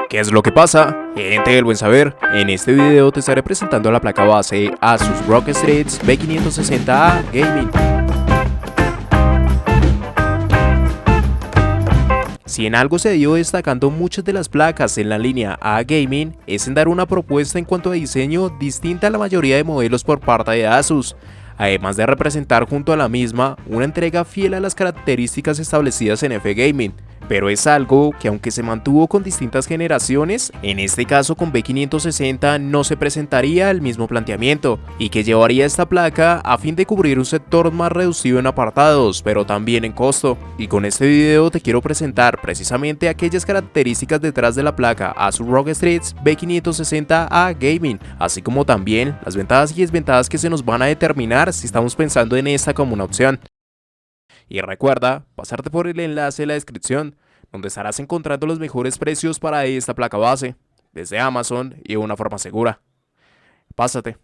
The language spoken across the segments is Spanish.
¿Qué es lo que pasa? Gente del buen saber, en este video te estaré presentando la placa base Asus ROG Strix B560A Gaming. Si en algo se dio destacando muchas de las placas en la línea A Gaming, es en dar una propuesta en cuanto a diseño distinta a la mayoría de modelos por parte de Asus, además de representar junto a la misma una entrega fiel a las características establecidas en F Gaming. Pero es algo que, aunque se mantuvo con distintas generaciones, en este caso con B560 no se presentaría el mismo planteamiento, y que llevaría esta placa a fin de cubrir un sector más reducido en apartados, pero también en costo. Y con este video te quiero presentar precisamente aquellas características detrás de la placa Asus ROG Strix B560A Gaming, así como también las ventajas y desventajas que se nos van a determinar si estamos pensando en esta como una opción. Y recuerda pasarte por el enlace en la descripción, donde estarás encontrando los mejores precios para esta placa base, desde Amazon y de una forma segura. Pásate.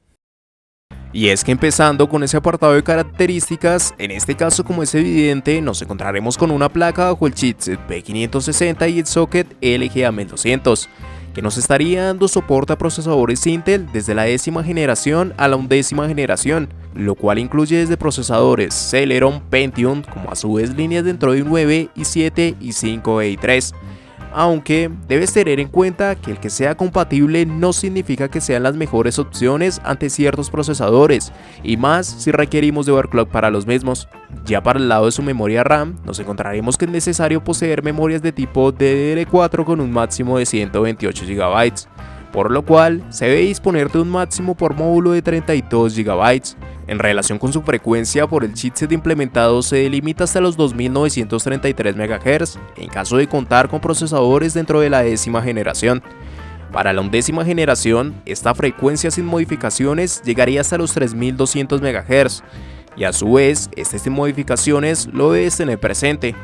Y es que empezando con ese apartado de características, en este caso como es evidente, nos encontraremos con una placa bajo el chipset B560 y el socket LGA 1200, que nos estaría dando soporte a procesadores Intel desde la 10ª generación a la 11ª generación, lo cual incluye desde procesadores Celeron, Pentium, como a su vez líneas dentro de i9, i7, i5 e i3. Aunque debes tener en cuenta que el que sea compatible no significa que sean las mejores opciones ante ciertos procesadores, y más si requerimos de overclock para los mismos. Ya para el lado de su memoria RAM, nos encontraremos que es necesario poseer memorias de tipo DDR4 con un máximo de 128 GB, por lo cual se debe disponer de un máximo por módulo de 32 GB. En relación con su frecuencia, por el chipset implementado se delimita hasta los 2933 MHz, en caso de contar con procesadores dentro de la 10ª generación. Para la 11ª generación, esta frecuencia sin modificaciones llegaría hasta los 3200 MHz, y a su vez, este sin modificaciones lo debes tener presente,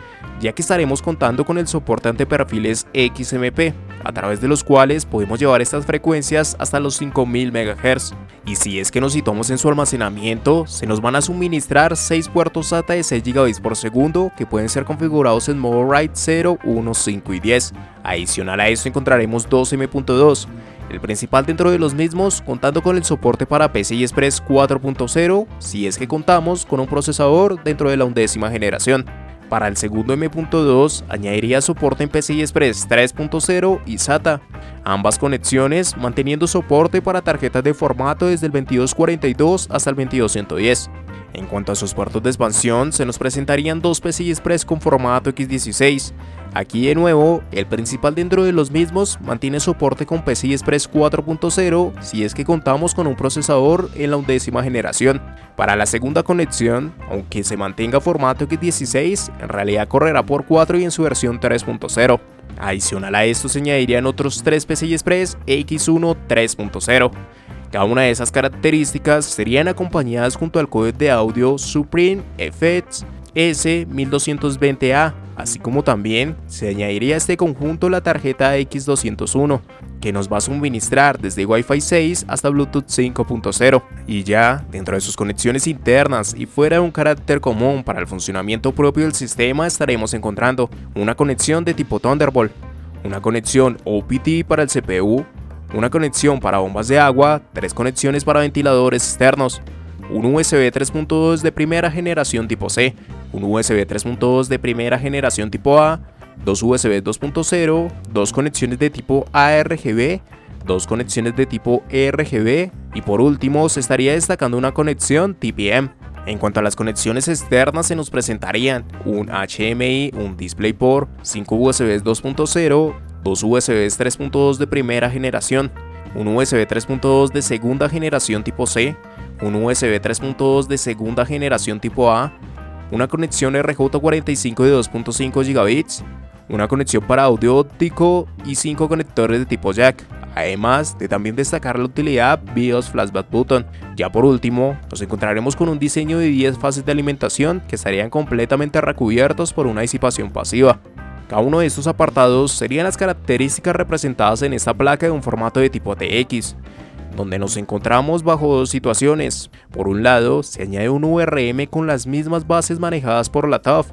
ya que estaremos contando con el soporte ante perfiles XMP, a través de los cuales podemos llevar estas frecuencias hasta los 5000 MHz. Y si es que nos situamos en su almacenamiento, se nos van a suministrar 6 puertos SATA de 6 GB por segundo que pueden ser configurados en modo RAID 0, 1, 5 y 10. Adicional a esto encontraremos 2 M.2, el principal dentro de los mismos contando con el soporte para PCI Express 4.0 si es que contamos con un procesador dentro de la 11ª generación. Para el segundo M.2 añadiría soporte en PCI Express 3.0 y SATA, ambas conexiones manteniendo soporte para tarjetas de formato desde el 2242 hasta el 22110. En cuanto a sus puertos de expansión, se nos presentarían dos PCI Express con formato X16. Aquí de nuevo, el principal dentro de los mismos mantiene soporte con PCI Express 4.0 si es que contamos con un procesador en la 11ª generación. Para la segunda conexión, aunque se mantenga formato X16, en realidad correrá por 4 y en su versión 3.0. Adicional a esto se añadirían otros 3 PCI Express X1 3.0. Cada una de esas características serían acompañadas junto al códec de audio Supreme FX S1220A, así como también se añadiría a este conjunto la tarjeta X201, que nos va a suministrar desde Wi-Fi 6 hasta Bluetooth 5.0. Y ya dentro de sus conexiones internas y fuera de un carácter común para el funcionamiento propio del sistema, estaremos encontrando una conexión de tipo Thunderbolt, una conexión OPT para el CPU, una conexión para bombas de agua, 3 conexiones para ventiladores externos, un USB 3.2 de primera generación tipo C, un USB 3.2 de primera generación tipo A, 2 USB 2.0, 2 conexiones de tipo ARGB, 2 conexiones de tipo RGB y por último se estaría destacando una conexión TPM. En cuanto a las conexiones externas, se nos presentarían un HDMI, un DisplayPort, 5 USB 2.0, 2 USB 3.2 de primera generación, un USB 3.2 de segunda generación tipo C, un USB 3.2 de segunda generación tipo A, una conexión RJ45 de 2.5 GB, una conexión para audio óptico y 5 conectores de tipo jack, además de también destacar la utilidad BIOS Flashback Button. Ya por último, nos encontraremos con un diseño de 10 fases de alimentación que estarían completamente recubiertos por una disipación pasiva. Cada uno de estos apartados serían las características representadas en esta placa de un formato de tipo TX, donde nos encontramos bajo dos situaciones. Por un lado, se añade un VRM con las mismas bases manejadas por la TUF,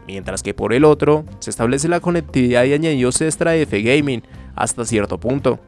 mientras que por el otro, se establece la conectividad y añadidos extra de F Gaming, hasta cierto punto,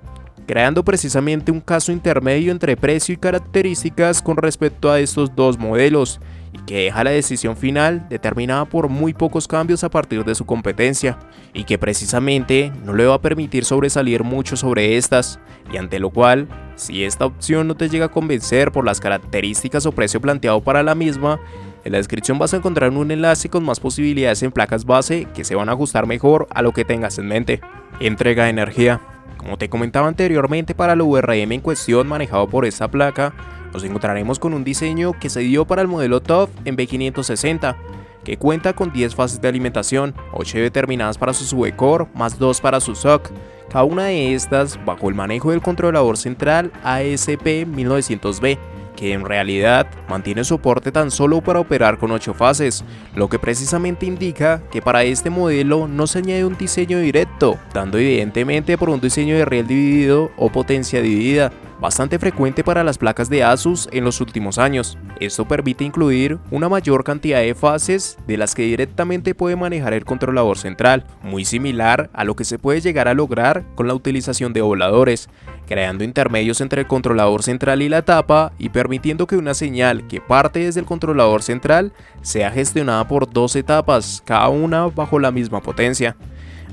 creando precisamente un caso intermedio entre precio y características con respecto a estos dos modelos, y que deja la decisión final determinada por muy pocos cambios a partir de su competencia, y que precisamente no le va a permitir sobresalir mucho sobre estas, y ante lo cual, si esta opción no te llega a convencer por las características o precio planteado para la misma, en la descripción vas a encontrar un enlace con más posibilidades en placas base que se van a ajustar mejor a lo que tengas en mente. Entrega de energía. Como te comentaba anteriormente, para el VRM en cuestión manejado por esta placa, nos encontraremos con un diseño que se dio para el modelo TUF en B560, que cuenta con 10 fases de alimentación, 8 determinadas para su subcore más 2 para su SOC, cada una de estas bajo el manejo del controlador central ASP1900B, que en realidad mantiene soporte tan solo para operar con 8 fases, lo que precisamente indica que para este modelo no se añade un diseño directo, dando evidentemente por un diseño de riel dividido o potencia dividida, bastante frecuente para las placas de Asus en los últimos años. Esto permite incluir una mayor cantidad de fases de las que directamente puede manejar el controlador central, muy similar a lo que se puede llegar a lograr con la utilización de voladores, creando intermedios entre el controlador central y la tapa y permitiendo que una señal que parte desde el controlador central sea gestionada por 2 etapas, cada una bajo la misma potencia.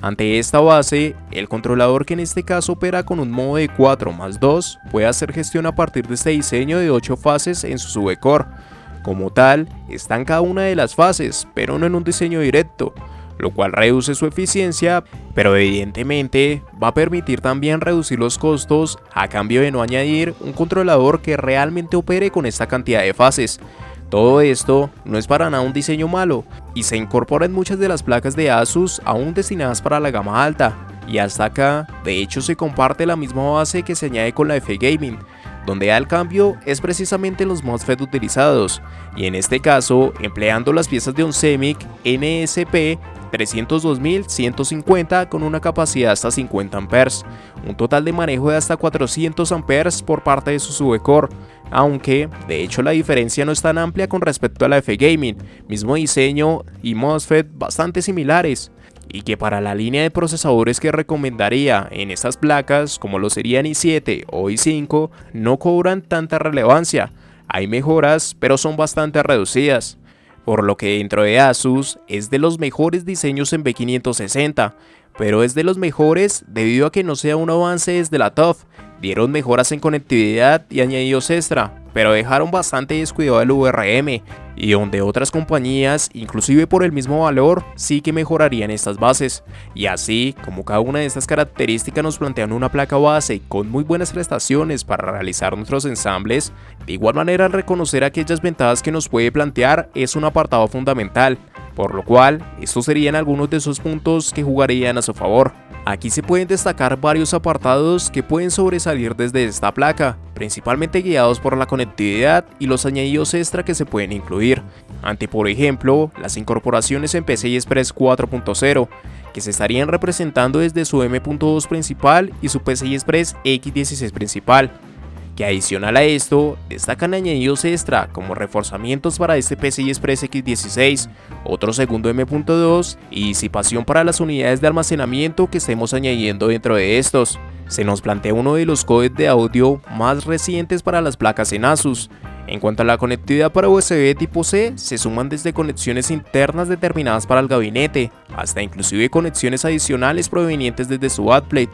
Ante esta base, el controlador, que en este caso opera con un modo de 4 más 2, puede hacer gestión a partir de este diseño de 8 fases en su subcore. Como tal, está en cada una de las fases, pero no en un diseño directo, lo cual reduce su eficiencia, pero evidentemente va a permitir también reducir los costos a cambio de no añadir un controlador que realmente opere con esta cantidad de fases. Todo esto no es para nada un diseño malo y se incorpora en muchas de las placas de Asus aún destinadas para la gama alta, y hasta acá de hecho se comparte la misma base que se añade con la F-Gaming, donde el cambio es precisamente en los MOSFET utilizados, y en este caso empleando las piezas de Onsemic NSP 302150 con una capacidad hasta 50 A, un total de manejo de hasta 400 A por parte de su subcore, aunque de hecho la diferencia no es tan amplia con respecto a la F-Gaming, mismo diseño y MOSFET bastante similares, y que para la línea de procesadores que recomendaría en estas placas, como lo serían i7 o i5, no cobran tanta relevancia. Hay mejoras, pero son bastante reducidas, por lo que dentro de Asus es de los mejores diseños en B560, pero es de los mejores debido a que no sea un avance desde la TUF. Dieron mejoras en conectividad y añadidos extra, pero dejaron bastante descuidado el VRM, y donde otras compañías, inclusive por el mismo valor, sí que mejorarían estas bases. Y así como cada una de estas características nos plantean una placa base con muy buenas prestaciones para realizar nuestros ensambles, de igual manera reconocer aquellas ventajas que nos puede plantear es un apartado fundamental, por lo cual estos serían algunos de esos puntos que jugarían a su favor. Aquí se pueden destacar varios apartados que pueden sobresalir desde esta placa, principalmente guiados por la conectividad y los añadidos extra que se pueden incluir, ante por ejemplo las incorporaciones en PCI Express 4.0, que se estarían representando desde su M.2 principal y su PCI Express X16 principal, que adicional a esto destacan añadidos extra como reforzamientos para este PCI Express X16, otro segundo M.2 y disipación para las unidades de almacenamiento que estemos añadiendo dentro de estos. Se nos plantea uno de los códecs de audio más recientes para las placas en Asus. En cuanto a la conectividad para USB tipo C, se suman desde conexiones internas determinadas para el gabinete, hasta inclusive conexiones adicionales provenientes desde su backplate.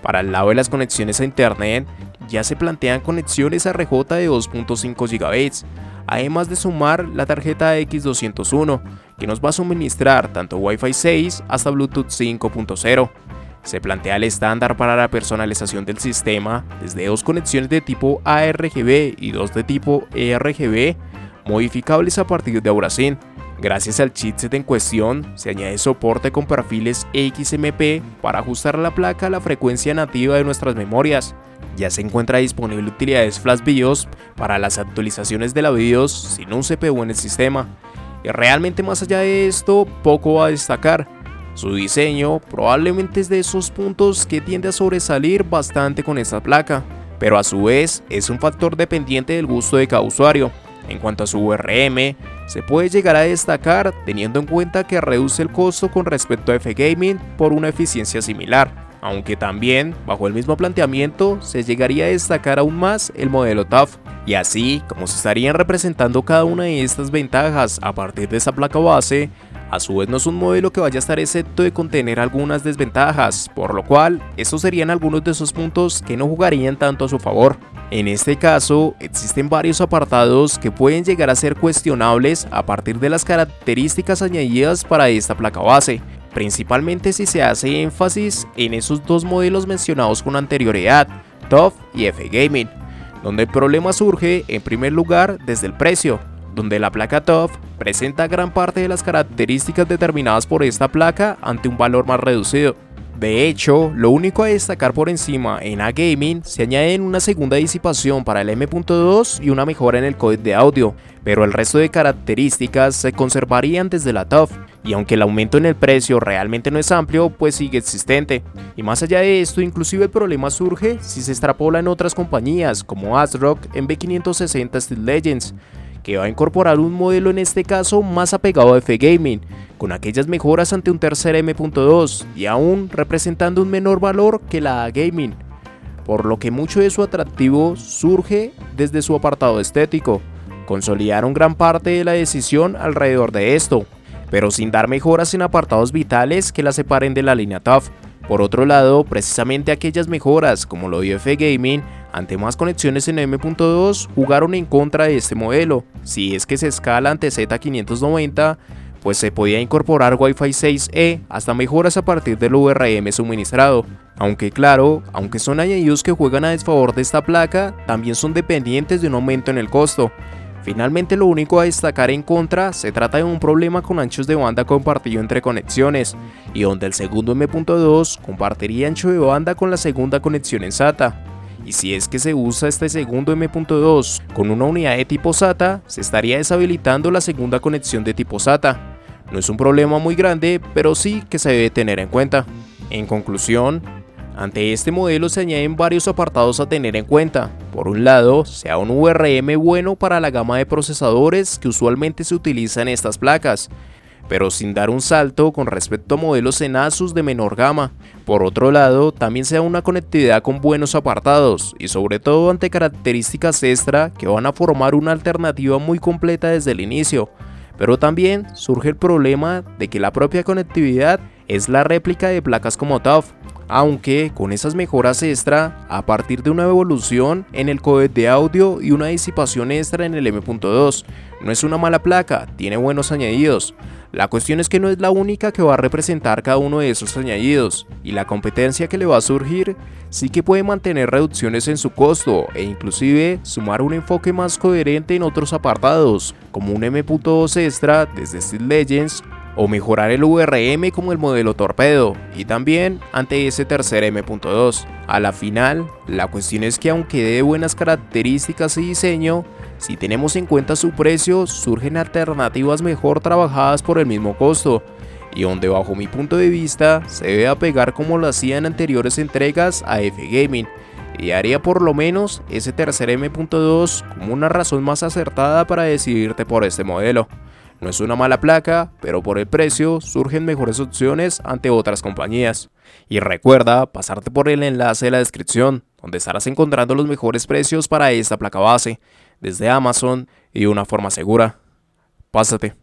Para el lado de las conexiones a internet, ya se plantean conexiones a RJ de 2.5 GB, además de sumar la tarjeta X201, que nos va a suministrar tanto Wi-Fi 6 hasta Bluetooth 5.0. Se plantea el estándar para la personalización del sistema desde 2 conexiones de tipo ARGB y 2 de tipo ERGB, modificables a partir de Auracin. Gracias al chipset en cuestión, se añade soporte con perfiles XMP para ajustar la placa a la frecuencia nativa de nuestras memorias. Ya se encuentra disponible utilidades Flash BIOS para las actualizaciones de la BIOS sin un CPU en el sistema. Y realmente más allá de esto, poco va a destacar. Su diseño probablemente es de esos puntos que tiende a sobresalir bastante con esta placa, pero a su vez es un factor dependiente del gusto de cada usuario. En cuanto a su VRM, se puede llegar a destacar teniendo en cuenta que reduce el costo con respecto a F-Gaming por una eficiencia similar, aunque también, bajo el mismo planteamiento, se llegaría a destacar aún más el modelo TUF. Y así, como se estarían representando cada una de estas ventajas a partir de esa placa base, a su vez no es un modelo que vaya a estar exento de contener algunas desventajas, por lo cual estos serían algunos de esos puntos que no jugarían tanto a su favor. En este caso, existen varios apartados que pueden llegar a ser cuestionables a partir de las características añadidas para esta placa base, principalmente si se hace énfasis en esos dos modelos mencionados con anterioridad, TUF y F-Gaming, donde el problema surge en primer lugar desde el precio, donde la placa TUF presenta gran parte de las características determinadas por esta placa ante un valor más reducido. De hecho, lo único a destacar por encima en A-Gaming se añaden una segunda disipación para el M.2 y una mejora en el códec de audio, pero el resto de características se conservarían desde la TUF, y aunque el aumento en el precio realmente no es amplio, pues sigue existente. Y más allá de esto, inclusive el problema surge si se extrapola en otras compañías como ASRock en B560 Steel Legends, que va a incorporar un modelo en este caso más apegado a F-Gaming, con aquellas mejoras ante un tercer M.2 y aún representando un menor valor que la A-Gaming, por lo que mucho de su atractivo surge desde su apartado estético. Consolidaron gran parte de la decisión alrededor de esto, pero sin dar mejoras en apartados vitales que la separen de la línea TUF. Por otro lado, precisamente aquellas mejoras, como lo dio F-Gaming, ante más conexiones en M.2 jugaron en contra de este modelo. Si es que se escala ante Z590, pues se podía incorporar Wi-Fi 6E hasta mejoras a partir del VRM suministrado. Aunque claro, aunque son añadidos que juegan a desfavor de esta placa, también son dependientes de un aumento en el costo. Finalmente, lo único a destacar en contra se trata de un problema con anchos de banda compartido entre conexiones, y donde el segundo M.2 compartiría ancho de banda con la segunda conexión en SATA. Y si es que se usa este segundo M.2 con una unidad de tipo SATA, se estaría deshabilitando la segunda conexión de tipo SATA. No es un problema muy grande, pero sí que se debe tener en cuenta. En conclusión, ante este modelo se añaden varios apartados a tener en cuenta. Por un lado, sea un VRM bueno para la gama de procesadores que usualmente se utiliza en estas placas, pero sin dar un salto con respecto a modelos en Asus de menor gama. Por otro lado, también sea una conectividad con buenos apartados y sobre todo ante características extra que van a formar una alternativa muy completa desde el inicio. Pero también surge el problema de que la propia conectividad es la réplica de placas como TUF, aunque con esas mejoras extra a partir de una evolución en el códec de audio y una disipación extra en el M.2. No es una mala placa, tiene buenos añadidos. La cuestión es que no es la única que va a representar cada uno de esos añadidos, y la competencia que le va a surgir sí que puede mantener reducciones en su costo e inclusive sumar un enfoque más coherente en otros apartados, como un M.2 extra desde Steel Legends, o mejorar el VRM como el modelo Torpedo, y también ante ese tercer M.2. A la final, la cuestión es que aunque dé buenas características y diseño, si tenemos en cuenta su precio, surgen alternativas mejor trabajadas por el mismo costo, y donde bajo mi punto de vista se debe apegar como lo hacía en anteriores entregas a F-Gaming, y haría por lo menos ese tercer M.2 como una razón más acertada para decidirte por este modelo. No es una mala placa, pero por el precio surgen mejores opciones ante otras compañías. Y recuerda pasarte por el enlace de la descripción, donde estarás encontrando los mejores precios para esta placa base, desde Amazon y de una forma segura. Pásate.